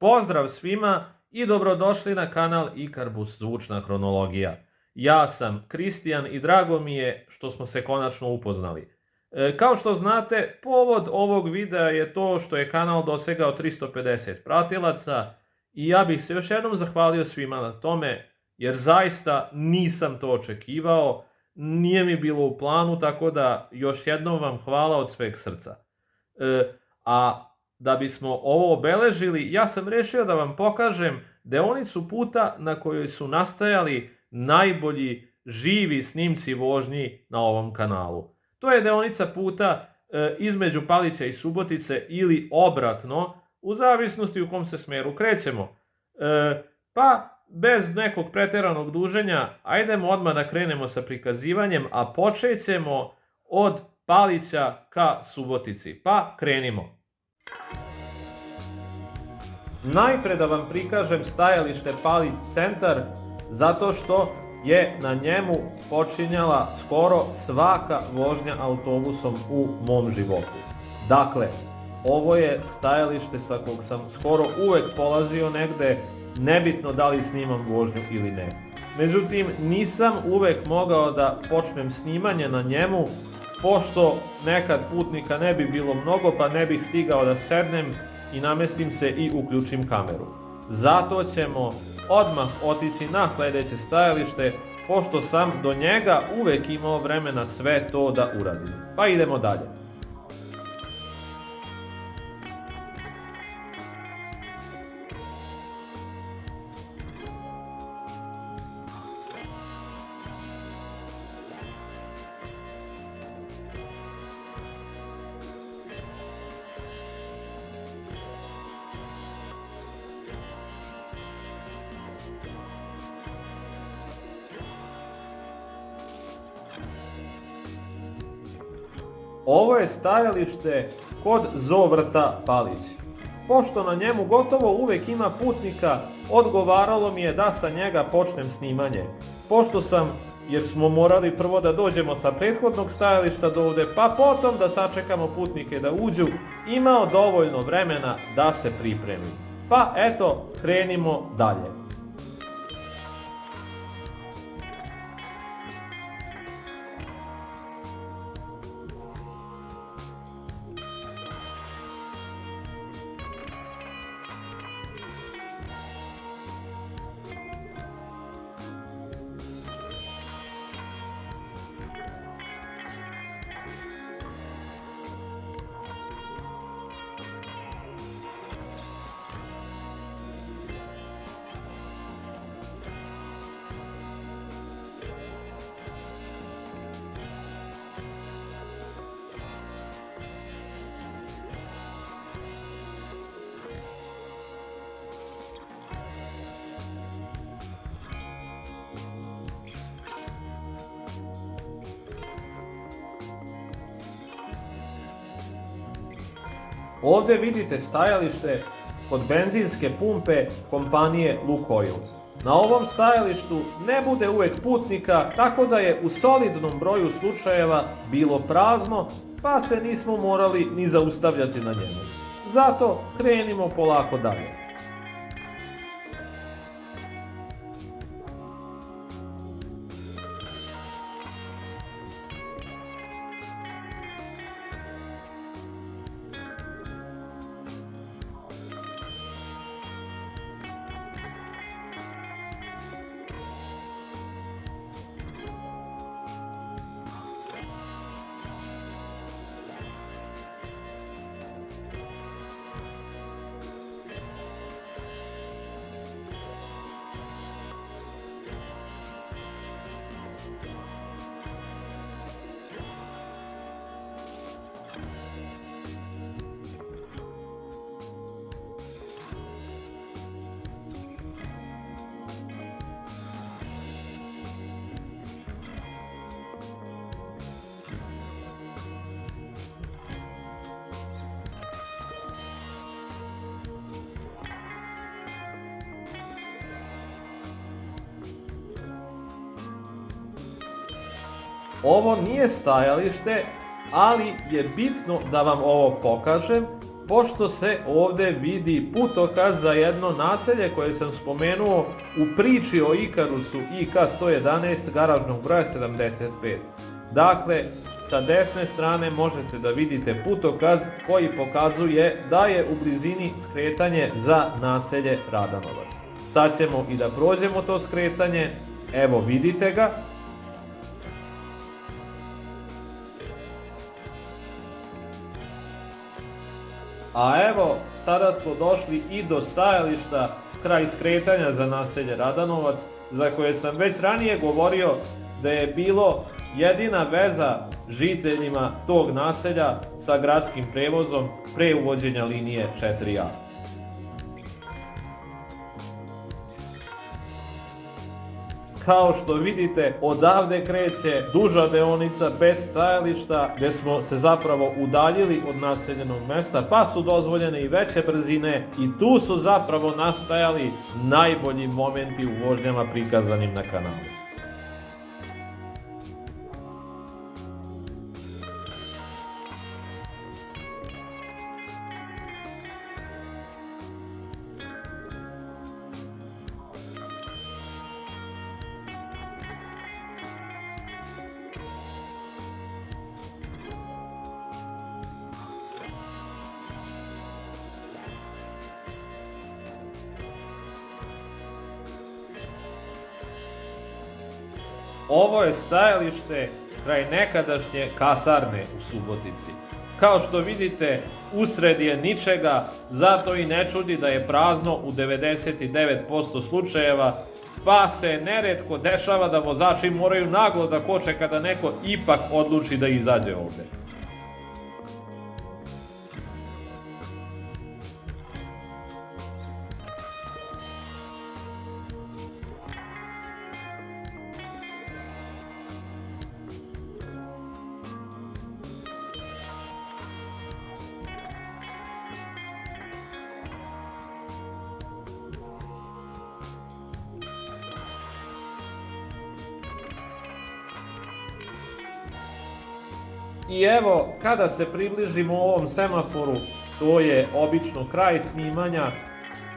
Pozdrav svima i dobrodošli na kanal Ikarbus Zvučna hronologija. Ja sam Kristijan i drago mi je što smo se konačno upoznali. Kao što znate, povod ovog videa je to što je kanal dosegao 350 pratilaca i ja bih se još jednom zahvalio svima na tome, jer zaista nisam to očekivao, nije mi bilo u planu, tako da još jednom vam hvala od sveg srca. A da bismo ovo obeležili, ja sam rešio da vam pokažem deonicu puta na kojoj su nastajali najbolji živi snimci vožnji na ovom kanalu. To je deonica puta između Palića i Subotice ili obratno, u zavisnosti u kom se smeru krećemo. Pa bez nekog preteranog duženja, ajdemo odmah da krenemo sa prikazivanjem, a počet ćemo od Palića ka Subotici. Pa krenimo. Najpre da vam prikažem stajalište Palić centar, zato što je na njemu počinjala skoro svaka vožnja autobusom u mom životu. Dakle, ovo je stajalište sa kog sam skoro uvek polazio negde, nebitno da li snimam vožnju ili ne. Međutim, nisam uvek mogao da počnem snimanje na njemu, pošto nekad putnika ne bi bilo mnogo, pa ne bih stigao da sednem i namestim se i uključim kameru. Zato ćemo odmah otići na sledeće stajalište, pošto sam do njega uvek imao vremena sve to da uradim. Pa idemo dalje. Ovo je stajalište kod Zovrta Palić. Pošto na njemu gotovo uvek ima putnika, odgovaralo mi je da sa njega počnem snimanje. Pošto sam, jer smo morali prvo da dođemo sa prethodnog stajališta do ovde, pa potom da sačekamo putnike da uđu, imao dovoljno vremena da se pripremim. Pa eto, krenimo dalje. Ovde vidite stajalište kod benzinske pumpe kompanije Lukoil. Na ovom stajalištu ne bude uvek putnika, tako da je u solidnom broju slučajeva bilo prazno, pa se nismo morali ni zaustavljati na njemu. Zato krenimo polako dalje. Ovo nije stajalište, ali je bitno da vam ovo pokažem, pošto se ovde vidi putokaz za jedno naselje koje sam spomenuo u priči o Ikarusu IK-111 garažnog broja 75. Dakle, sa desne strane možete da vidite putokaz koji pokazuje da je u blizini skretanje za naselje Radanovac. Sad ćemo i da prođemo to skretanje, evo vidite ga. A evo, sada smo došli i do stajališta kraj skretanja za naselje Radanovac, za koje sam već ranije govorio da je bilo jedina veza žiteljima tog naselja sa gradskim prevozom pre uvođenja linije 4A. Kao što vidite, odavde kreće duža deonica bez stajališta, gde smo se zapravo udaljili od naseljenog mesta, pa su dozvoljene i veće brzine i tu su zapravo nastajali najbolji momenti u vožnjama prikazanim na kanalu. Ovo je stajalište kraj nekadašnje kasarne u Subotici. Kao što vidite, usred je ničega, zato i ne čudi da je prazno u 99% slučajeva, pa se neretko dešava da vozači moraju naglo da koče kada neko ipak odluči da izađe ovde. I evo, kada se približimo ovom semaforu, to je obično kraj snimanja,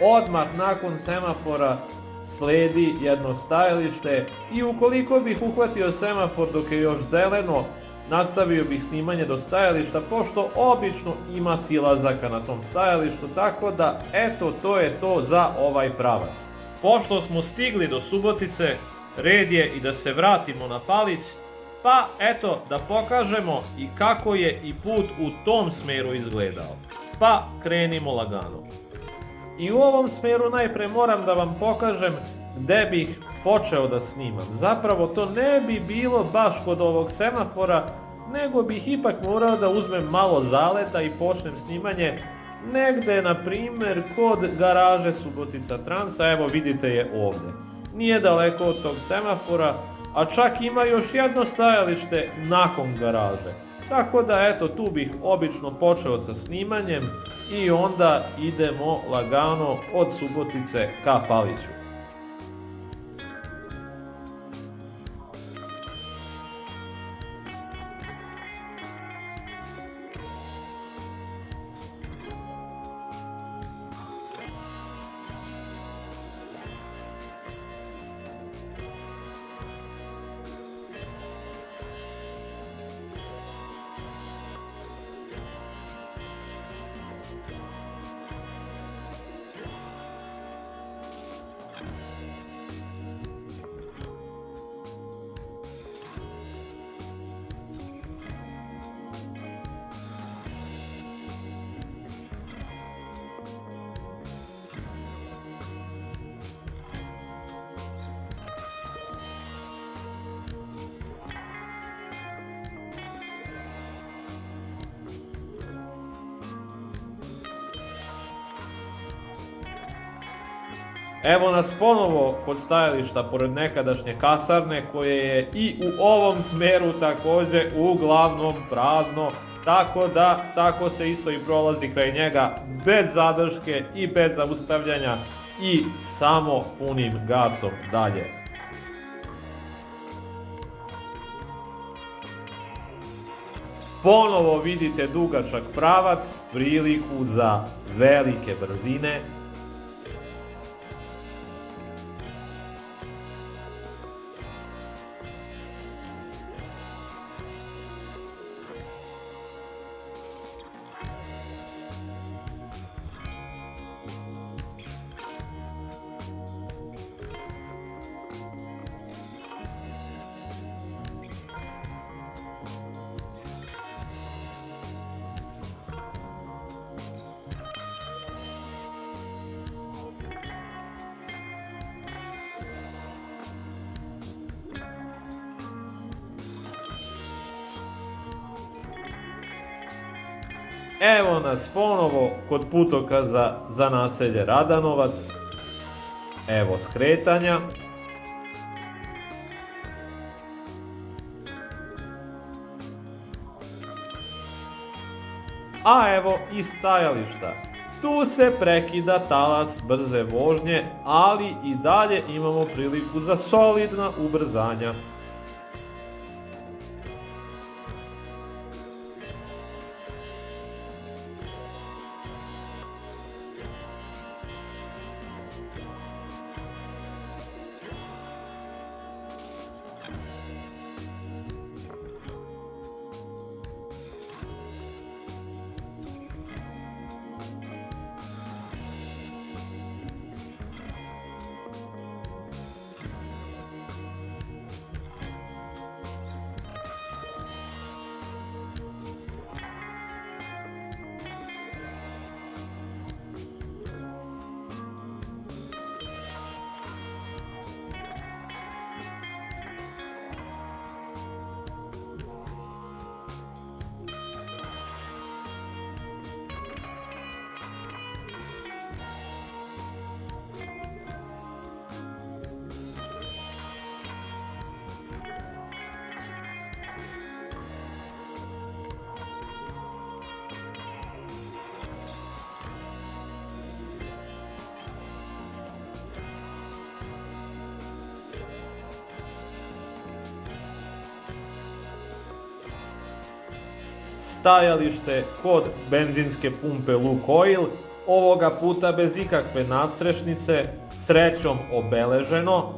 odmah nakon semafora sledi jedno stajalište i ukoliko bih uhvatio semafor dok je još zeleno, nastavio bih snimanje do stajališta, pošto obično ima silazaka na tom stajalištu, tako da eto, to je to za ovaj pravac. Pošto smo stigli do Subotice, red je i da se vratimo na Palić, pa eto da pokažemo i kako je i put u tom smeru izgledao. Pa krenimo lagano. I u ovom smeru najpre moram da vam pokažem gde bih počeo da snimam. Zapravo to ne bi bilo baš kod ovog semafora, nego bih ipak morao da uzmem malo zaleta i počnem snimanje negde, na primer, kod garaže Subotica Transa, evo vidite je ovde. Nije daleko od tog semafora, a čak ima još jedno stajalište nakon garaže. Tako da eto, tu bih obično počeo sa snimanjem i onda idemo lagano od Subotice ka Paliću. Evo nas ponovo kod stajališta pored nekadašnje kasarne koje je i u ovom smeru takođe uglavnom prazno, tako da tako se isto i prolazi kraj njega bez zadrške i bez zaustavljanja i samo punim gasom dalje. Ponovo vidite dugačak pravac, priliku za velike brzine. Evo nas ponovo kod putokaza za naselje Radanovac. Evo skretanja. A evo i stajališta. Tu se prekida talas brze vožnje, ali i dalje imamo priliku za solidna ubrzanja. Stajalište kod benzinske pumpe Lukoil, ovoga puta bez ikakve nadstrešnice, srećom obeleženo.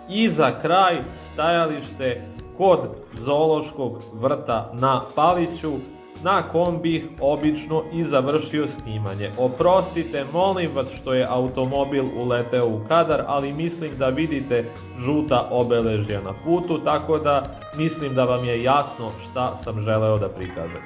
I za kraj stajalište kod zoološkog vrta na Paliću, na kom bih obično i završio snimanje. Oprostite, molim vas što je automobil uleteo u kadar, ali mislim da vidite žuta obeležja na putu, tako da mislim da vam je jasno šta sam želeo da prikažem.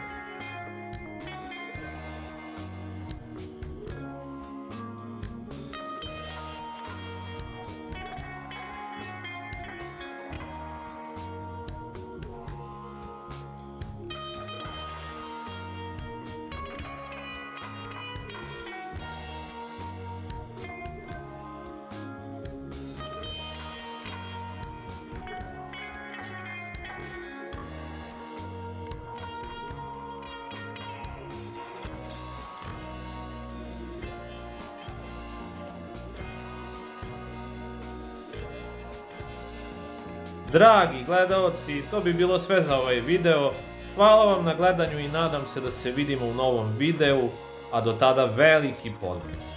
Dragi gledaoci, to bi bilo sve za ovaj video. Hvala vam na gledanju i nadam se da se vidimo u novom videu, a do tada veliki pozdrav!